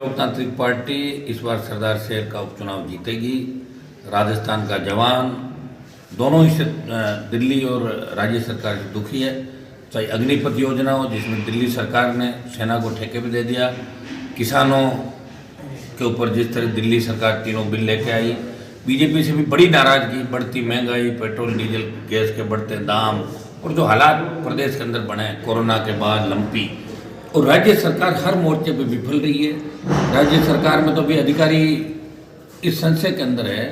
लोकतांत्रिक पार्टी इस बार सरदार शहर का उपचुनाव जीतेगी। राजस्थान का जवान दोनों ही से दिल्ली और राज्य सरकार से दुखी है। चाहे अग्निपथ योजना हो जिसमें दिल्ली सरकार ने सेना को ठेके पे दे दिया, किसानों के ऊपर जिस तरह दिल्ली सरकार तीनों बिल लेके आई, बीजेपी से भी बड़ी नाराजगी, बढ़ती महंगाई, पेट्रोल डीजल गैस के बढ़ते दाम और जो हालात प्रदेश के अंदर बने कोरोना के बाद लंपी, और राज्य सरकार हर मोर्चे पे विफल रही है। राज्य सरकार में तो अभी अधिकारी इस संशय के अंदर है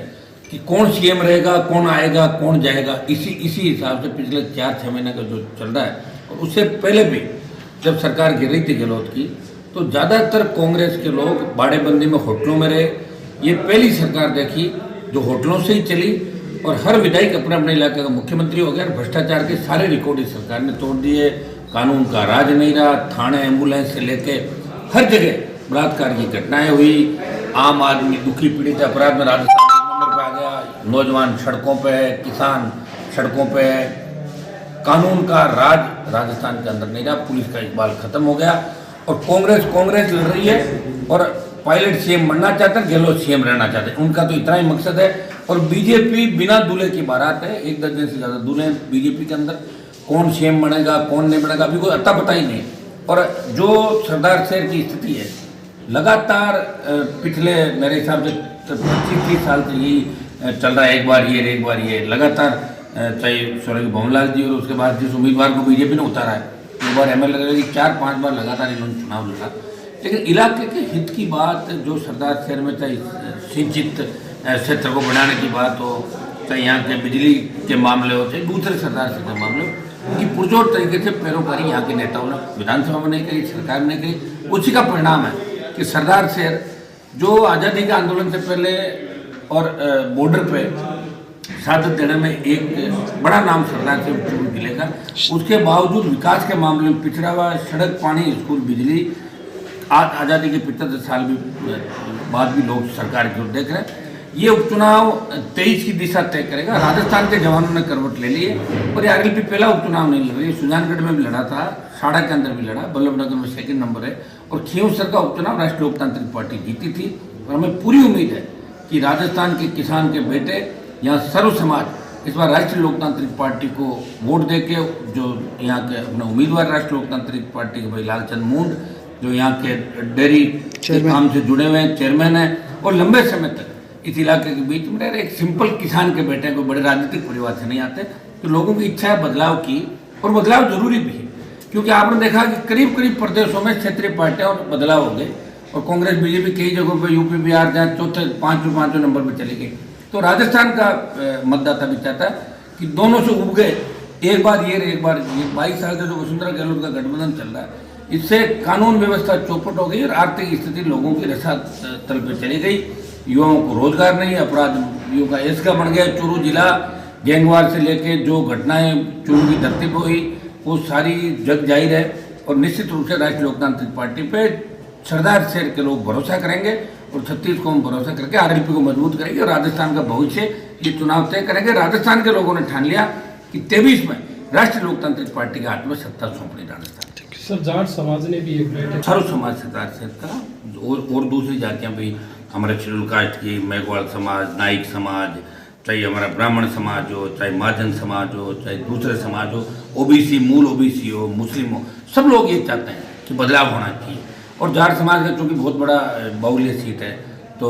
कि कौन सीएम रहेगा, कौन आएगा, कौन जाएगा। इसी हिसाब से पिछले 4-6 महीने का जो चल रहा है, और उससे पहले भी जब सरकार गिर रही थी गहलोत की, तो ज़्यादातर कांग्रेस के लोग बाड़ेबंदी में होटलों में रहे। ये पहली सरकार देखी जो होटलों से ही चली, और हर विधायक अपने अपने इलाके का मुख्यमंत्री हो गया। भ्रष्टाचार के सारे रिकॉर्ड इस सरकार ने तोड़ दिए। कानून का राज नहीं रहा, थाने एम्बुलेंस से लेके हर जगह बलात्कार की घटनाएं हुई। आम आदमी दुखी पीड़ित अपराध में राजस्थान नंबर पे आ गया। नौजवान सड़कों पे है, किसान सड़कों पे है। कानून का राज राजस्थान के अंदर नहीं रहा। पुलिस का इकबाल खत्म हो गया, और कांग्रेस लड़ रही है, और पायलट सीएम बनना चाहते हैं, गहलोत सीएम रहना चाहते हैं। उनका तो इतना ही मकसद है। और बीजेपी बिना दूल्हे की बारात है। 1 दर्जन से ज़्यादा दूल्हे बीजेपी के अंदर। कौन सीएम बनेगा, कौन नहीं बनेगा, अभी कोई अता पता ही नहीं। और जो सरदार शहर की स्थिति है, लगातार पिछले मेरे हिसाब से 25-30 साल से यही चल रहा है। एक बार ये लगातार, चाहे स्वर्गीय भवनलाल जी और उसके बाद जिस उम्मीदवार को बीजेपी ने उतारा है, 2 बार एमएलए रही, 4-5 बार लगातार इन्होंने चुनाव लड़ा। लेकिन इलाके के हित की बात, जो सरदार शहर में चाहे सिंचित क्षेत्र को बढ़ाने की बात हो, चाहे यहाँ के बिजली के मामले हो, चाहे दूसरे सरदार शहर के मामले हो, उनकी पुरजोर तरीके से पैरोकारी यहाँ के नेताओं ने विधानसभा में नहीं करी, सरकार ने करी। उसी का परिणाम है कि सरदार शहर जो आज़ादी के आंदोलन से पहले और बॉर्डर पे शहादत देने में एक बड़ा नाम सरदार शहर मिलेगा, उसके बावजूद विकास के मामले में पिछड़ा हुआ। सड़क, पानी, स्कूल, बिजली, आज़ादी के 75 साल भी बाद भी लोग सरकार की ओर देख रहे हैं। ये उपचुनाव 23 की दिशा तय करेगा। राजस्थान के जवानों ने करवट ले ली है, और ये आरएलपी पहला उपचुनाव नहीं लड़ रही है। सुजानगढ़ में भी लड़ा था, साड़ा के अंदर भी लड़ा, बल्लभनगर में 2nd नंबर है, और खींवसर का उपचुनाव राष्ट्रीय लोकतांत्रिक पार्टी जीती थी। और हमें पूरी उम्मीद है कि राजस्थान के किसान के बेटे, यहाँ सर्व समाज इस बार राष्ट्रीय लोकतांत्रिक पार्टी को वोट दे के, जो यहाँ के अपने उम्मीदवार राष्ट्रीय लोकतांत्रिक पार्टी के भाई लालचंद मूंड, जो यहाँ के डेयरी के काम से जुड़े हुए हैं, चेयरमैन हैं, और लंबे समय तक इस इलाके के बीच में रह, एक सिंपल किसान के बेटे को, बड़े राजनीतिक परिवार से नहीं आते, तो लोगों की इच्छा है बदलाव की, और बदलाव जरूरी भी है। क्योंकि आपने देखा कि करीब प्रदेशों में क्षेत्रीय पार्टियां और बदलाव हो गए, और कांग्रेस बीजेपी कई जगहों पर यूपी बिहार जहाँ चौथे 5वें नंबर पर चली गई। तो राजस्थान का मतदाता भी चाहता है कि दोनों से उब गए, एक बार ये 22 साल का जो वसुंधरा गहलोत का गठबंधन चल रहा है, इससे कानून व्यवस्था चौपट हो गई, और आर्थिक स्थिति लोगों की रसातल पर चली गई। युवाओं को रोजगार नहीं, अपराधियों का ऐसा बन गया। चूरू जिला गैंगवार से लेके जो घटनाएं चूरू की धरती पर हुई, वो सारी जग जाहिर है। और निश्चित रूप से राष्ट्रीय लोकतांत्रिक पार्टी पे सरदार शहर के लोग भरोसा करेंगे, और 36 को हम भरोसा करके आरएलपी को मजबूत करेंगे, और राजस्थान का भविष्य ये चुनाव तय करेंगे। राजस्थान के लोगों ने ठान लिया कि 23 में राष्ट्रीय लोकतांत्रिक पार्टी के हाथ में सत्ता सौंपनी राजस्थान। सर, जाट समाज ने भी एक बैठक, सर्व समाज सरदार शहर का, और दूसरी जातियाँ भी, हमारे शेड्यूल कास्ट की, मेघवाल समाज, नाइक समाज, चाहे हमारा ब्राह्मण समाज हो, चाहे महाजन समाज हो, चाहे दूसरे समाज हो, ओबीसी, मूल ओबीसी हो, मुस्लिम हो, सब लोग ये चाहते हैं कि बदलाव होना चाहिए। और जाट समाज का चूँकि बहुत बड़ा बाहुल्य सीट है, तो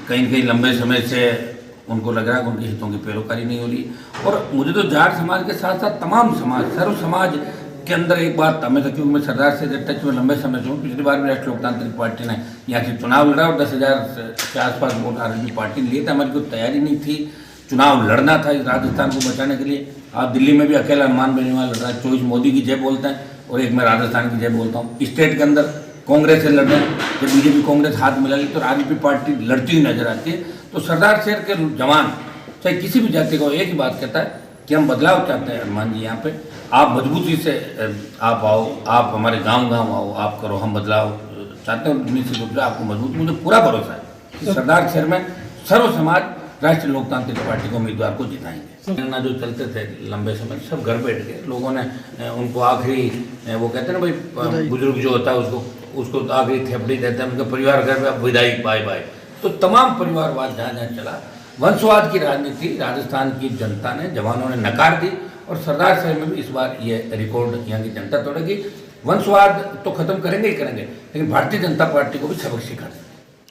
कहीं न कहीं लंबे समय से उनको लग रहा है कि उनके हितों की पैरोकारी नहीं हो रही। और मुझे तो जाट समाज के साथ साथ तमाम समाज, सर्व समाज के अंदर एक बात हमेशा, क्योंकि मैं सरदार से टच में लंबे समय से हूँ। पिछली बार भी राष्ट्रीय लोकतांत्रिक पार्टी ने यहाँ से चुनाव लड़ा, और 10,000 के आसपास वोट आरएलपी पार्टी ने लिए थे। हमारी कोई तैयारी नहीं थी, चुनाव लड़ना था राजस्थान को बचाने के लिए। आप दिल्ली में भी अकेला हनुमान बेनीवाल लड़ रहा है, 24 मोदी की जय बोलते हैं, और एक मैं राजस्थान की जय बोलता हूँ। स्टेट के अंदर कांग्रेस से लड़ रहे हैं, जब बीजेपी कांग्रेस हाथ मिला ली तो आरएलपी पार्टी लड़ती हुई नजर आती है। तो सरदार शहर के जवान, चाहे किसी भी जाति को, एक ही बात कहता है कि हम बदलाव चाहते हैं। हनुमान जी, यहाँ पे आप मजबूती से आप आओ, आप हमारे गांव आओ, आप करो, हम बदलाव चाहते हैं। निश्चित रूप से आपको मजबूत, मुझे पूरा भरोसा है कि सरदार शहर में सर्व समाज राष्ट्रीय लोकतांत्रिक पार्टी को उम्मीदवार को जिताएंगे। ना जो चलते थे लंबे समय सब घर बैठ गए, लोगों ने उनको आखिरी वो कहते हैं ना भाई बुजुर्ग जो होता है उसको तो आखिरी थेपड़ी देते हैं, उनके परिवार घर में विदाई बाय बाय। तो तमाम परिवारवाद जहाँ जहाँ चला, वंशवाद की राजनीति राजस्थान की जनता ने, जवानों ने नकार दी और सरदार शहर में भी इस बार ये रिकॉर्ड यहाँ की जनता तोड़ेगी। वंशवाद तो खत्म करेंगे ही करेंगे, लेकिन भारतीय जनता पार्टी को भी सबक सिखा देंगे।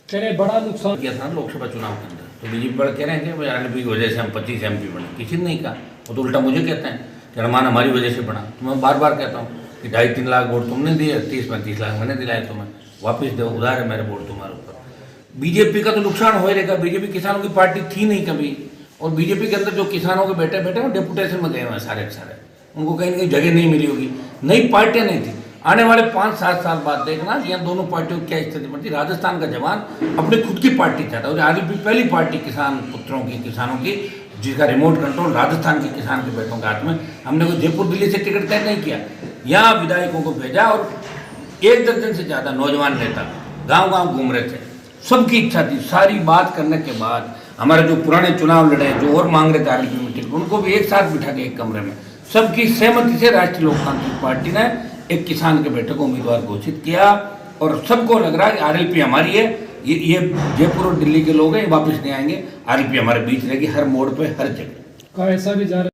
कह रहे बड़ा नुकसान किया था लोकसभा चुनाव के अंदर, तो बीजेपी बड़े कह रहे हैं कि आरएलपी की वजह से हम 25 MP बने, किसी ने नहीं कहा। वो तो उल्टा मुझे कहते हैं कि रमान हमारी वजह से बना। तो मैं बार बार कहता हूँ कि 2.5-3 लाख वोट तुमने दिए, 30-35 लाख मैंने दिलाए तुम्हें, वापस दो, उधार है मेरे वोट तुम्हारे ऊपर। बीजेपी का तो नुकसान हो ही रहेगा, बीजेपी किसानों की पार्टी थी नहीं कभी, और बीजेपी के अंदर जो किसानों के बेटे बेटे वो डेपुटेशन में गए हुए हैं सारे के सारे, उनको कहीं ना कहीं जगह नहीं मिली होगी, नई पार्टियां नहीं थी। आने वाले 5-7 साल बाद देखना यहाँ दोनों पार्टियों की क्या स्थिति बनती। राजस्थान का जवान अपनी खुद की पार्टी चाहता है, और आरएलपी पहली पार्टी किसान पुत्रों की, किसानों की, जिसका रिमोट कंट्रोल राजस्थान के किसान के बेटों के हाथ में। हमने कोई जयपुर दिल्ली से टिकट तय नहीं किया, यहाँ विधायकों को भेजा और 1 दर्जन से ज़्यादा नौजवान नेता गाँव गाँव घूम रहे थे। सबकी इच्छा थी, सारी बात करने के बाद हमारे जो पुराने चुनाव लड़े, जो और मांग रहे थे आरएलपी में टिकट, उनको भी एक साथ बिठा के एक कमरे में सबकी सहमति से राष्ट्रीय लोकतांत्रिक पार्टी ने एक किसान के बेटे को उम्मीदवार घोषित किया। और सबको लग रहा है कि आरएलपी हमारी है, ये जयपुर और दिल्ली के लोग हैं, ये वापस नहीं आएंगे, आरएलपी हमारे बीच रहेगी, हर मोड़ पे हर जगह। का ऐसा भी जा रहा है